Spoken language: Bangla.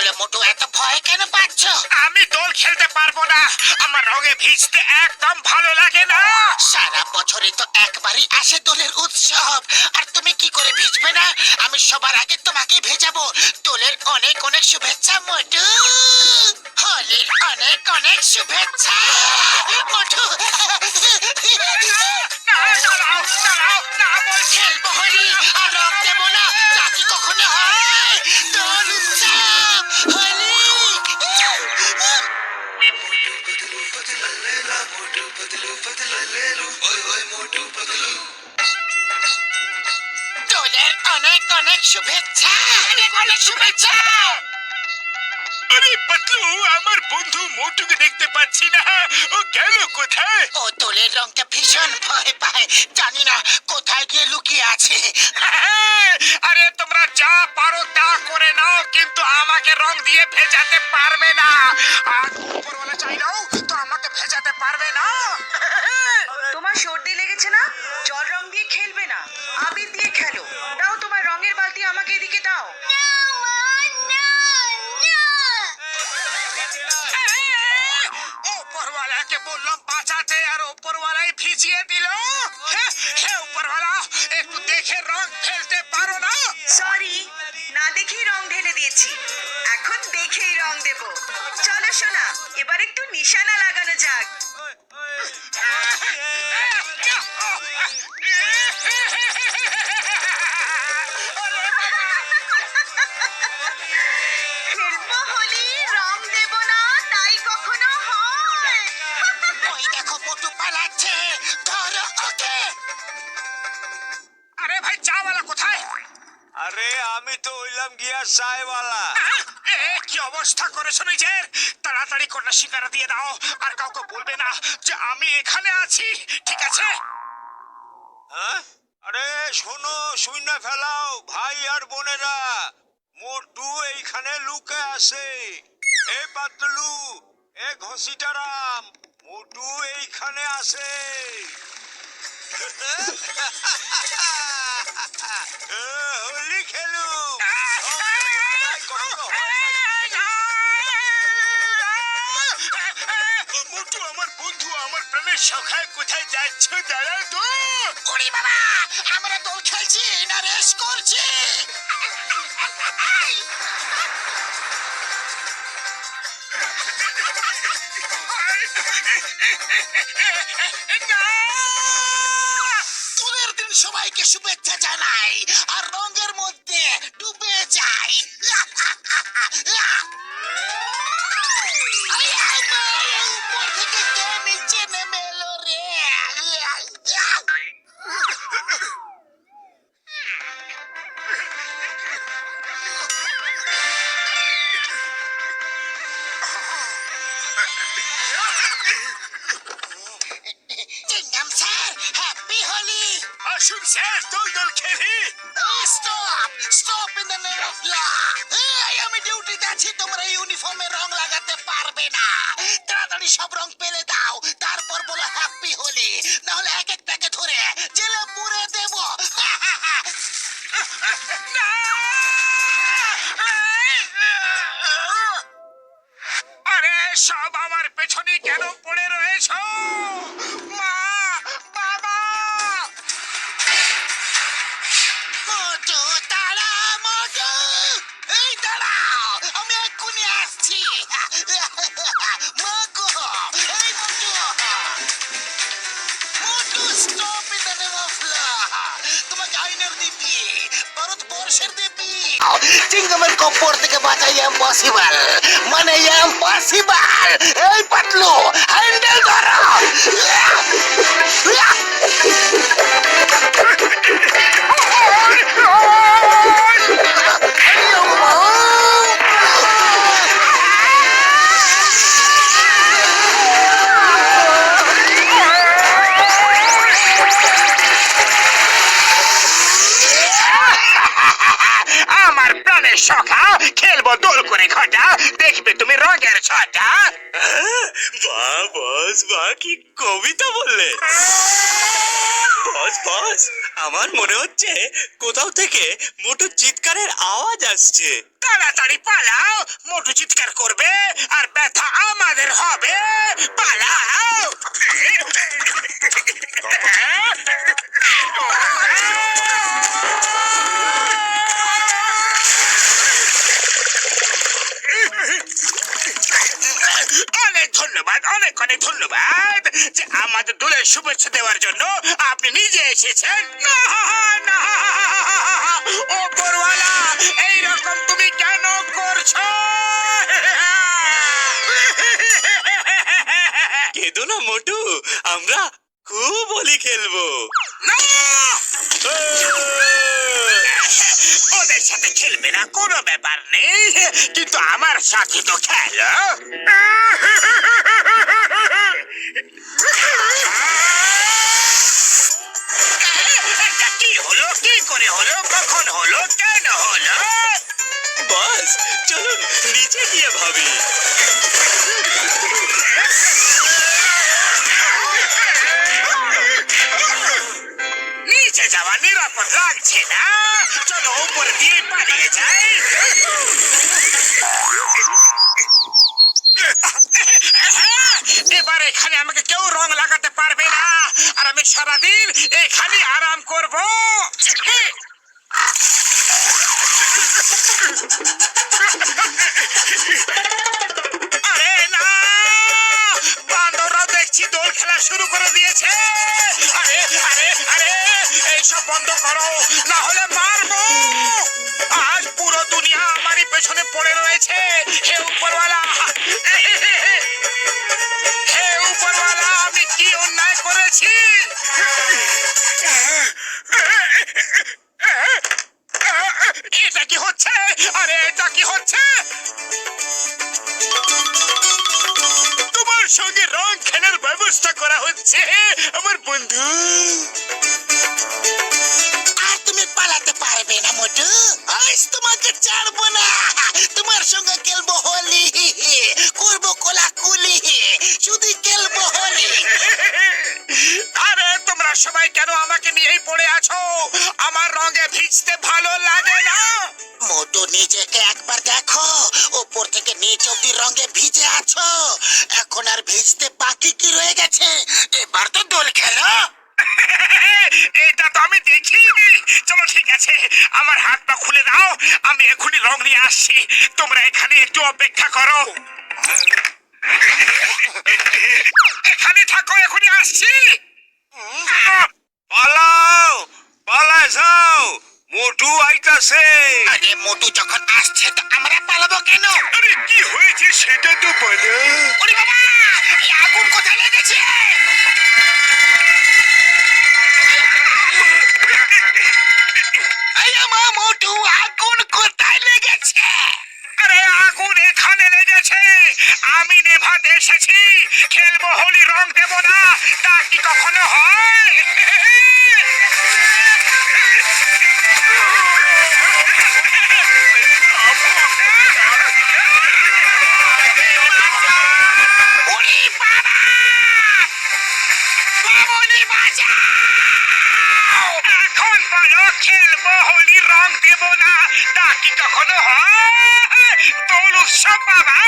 তাহলে মোটু এত ভয় কেন পাচ্ছ? আমি দোল খেলতে পারবো না, আমার রঙে ভিজতে একদম ভালো লাগে না। সারা বছরে তো একবারই আসে দোলের উৎসব, আর তুমি কি করে ভিজবে না? আমি সবার আগে তোমাকে ভেজাবো। দোলের অনেক অনেক শুভেচ্ছা মোটু, হোলির অনেক অনেক শুভেচ্ছা মোটু। খেলবো হোলি আর রং দেবো না, তা কি কখনো হয়? দোল উৎসব হোলি। দোলের অনেক অনেক শুভেচ্ছা, অনেক অনেক শুভেচ্ছা। আরে পাতলু, আমার বন্ধু মোটুকে দেখতে পাচ্ছি না, ও গেল কোথায়? ও দোলের রংটা ভীষণ ভয় পায়, জানি না কোথায় গিয়ে লুকিয়ে আছে। আরে তোমরা যা পারো তা করে নাও, কিন্তু আমাকে রং দিয়ে ভেজাতে পারবে না। আর উপরওয়ালা চাইলেও তো আমাকে ভেজাতে পারবে না। তোমার সর্দি লেগেছে না? জল রং দিয়ে খেলবে না, আবির দিয়ে খেলো। দাও তোমার রঙের বালতি আমাকে এদিকে দাও। উপরওয়ালাকে বললাম বাঁচাতে, আর উপরওয়ালাই ভিজিয়ে দিল। হে উপরওয়ালা, একটু দেখে রং ফেলতে পারো না? সরি, না দেখেই রং ঢেলে দিয়েছি, এখন দেখেই রং দেব। চলো সোনা, এবার একটু নিশানা লাগানো যাক। খেলবো হোলি, রং দেব না, তাই কখনো হয়? ওই দেখো মোটু পালাচ্ছে, ধরো ওকে। আরে ভাই, চাওয়ালা কোথায়? আরে আমি তো হইলাম গিয়া সাহেবালা। কি অবস্থা করেছো নিজের? তাড়াতাড়ি কন্যা শিকারা দিয়ে দাও, আর কাউকে বলবে না যে আমি এখানে আছি, ঠিক আছে? হ্যাঁ, আরে শোনো, শূন্য ফেলাও ভাই আর বোনেরা, মোটু এইখানে লুকে আছে। এ পাতলু, এ ঘসিটারাম, মোটু এইখানে আছে। হোলি খেলু। মোটু আমার বন্ধু, আমার প্রাণের সখায়, কোথায় যাচ্ছ? দাঁড়াও তো। ওরে বাবা, আমরা দোল খেলছি না রেস করছি? দোলের দিন সবাইকে শুভেচ্ছা জানাই, আর রঙের মধ্যে ডুবে যাই। উপর থেকে কে নিচে নেমে এলো রে? চিংগাম স্যার, হ্যাপি হোলি। আসুন স্যার, দোল দোল খেলি। Stop, stop in the name of law. আমি ডিউটিতে আছি, তোমরা ইউনিফর্মে রং লাগাতে পারবে না। তাড়াতাড়ি সব রং পেলে দাও, তারপর বলো হ্যাপি হোলি, না হলে এক একটাকে ধরে জেলে পুরে দেব। আরে সব আমার পেছনে কেন পড়ে রয়েছো? মা, বাবা! মোটু দাঁড়া, মোটু, এই দাঁড়াও, আমি এক্ষুনি আসছি। মাগো, এই Motu, Motu stop in the name of law. তোমাকে আইনের দিবি, ভারতবর্ষের দিবি। চিংগামের কপ্পর থেকে বাঁচাই ইম্পসিবল, মানে ইম্পসিবল। এই পাতলু, হ্যান্ডেল ধরো। আমার প্রাণের সখা, খেলবো দোল করে ঘটা, দেখবে তুমি রঙের ছটা। বাহ বস, বাহ, কি কবিতা বললে। বস বস, আমার মনে হচ্ছে কোথাও থেকে মোটু চিৎকারের আওয়াজ আসছে। তাড়াতাড়ি পালাও, মোটু চিৎকার করবে আর ব্যথা আমাদের হবে। পালাও। অনেক ধন্যবাদ, অনেক অনেক ধন্যবাদ যে আমাদের দলের শুভেচ্ছা দেওয়ার জন্য আপনি নিজে এসেছেন। না, না, ওপরওয়ালা, এইরকম তুমি কেন করছো? কেঁদো না মোটু, আমরা খুব হোলি খেলবো। না! ওদের সাথে খেলবে না, কোনো ব্যাপার নেই, কিন্তু আমার সাথে তো খেলো। এটা কি হলো? কি করে হলো? কখন হলো? কেন হলো? বস চলুন নিচে গিয়ে ভাবি। নিচে যাওয়া নিরাপদ লাগছে না, চলো উপর দিয়ে পালিয়ে যাই। এবার এখানে আমাকে কেউ রং লাগাতে পারবে না, আর আমি সারাদিন এখানে আরাম করব। আরে না, বান্দররা দেখছি দোল খেলা শুরু করে দিয়েছে। আরে আরে আরে, এইসব বন্ধ করো, না হলে মারবো। আজ পুরো দুনিয়া আমারই পেছনে পড়ে রয়েছে। হে উপরওয়ালা, হে উপরওয়ালা, আমি কি অন্যায় করেছি? এটা কি হচ্ছে? আরে এটা কি হচ্ছে? তোমার সঙ্গে রং খেলার ব্যবস্থা করা হচ্ছে আমার বন্ধু। আর তুমি পালাতে পারবে না মোটু, আজ তোমাকে ছাড়বো না। তোমার সঙ্গে খেলবো হোলি, করবো কোলাকুলি, শুধু খেলবো হোলি। আরে তোমরা সবাই কেন আমাকে নিয়েই পড়ে আছো? আমার রঙে ভিজতে ভালো লাগে না। মোটু নিজেকে একবার দেখো, উপর থেকে নিচ অব্দি রঙে ভিজে আছো। এখন আর ভিজতে বাকি কি রয়ে গেছে? এবার তো দোল খেলো। এটা তো আমি দেখিনি। চলো ঠিক আছে, আমার হাত পা খুলে দাও, আমি এখনই রং নিয়ে আসছি। তোমরা এখানে একটু অপেক্ষা করো। এখানে থাকো, এখনই আসছি। পালাও, পালায় যাও, মোটু আইতাছে। আরে মোটু যখন আসছে তো আমরা পালাবো কেন? আরে কি হয়েছে সেটা তো বলো। ওরে বাবা, এই আগুন কোথায় লেগেছে? এই আমার মোটু, আগুন কোথায় লেগেছে? আরে আগুন এখানে লেগেছে, আমি নেভাতে এসেছি। খেলবো হোলি, রং দেবো না, তা কি কখনো হয়? ওরে বাবা, মামুনি বাঁচাও! এখন বলো, খেলবো হোলি, রং দেবো না, তা কি কখনো হয়? দোল উৎসব বাবা।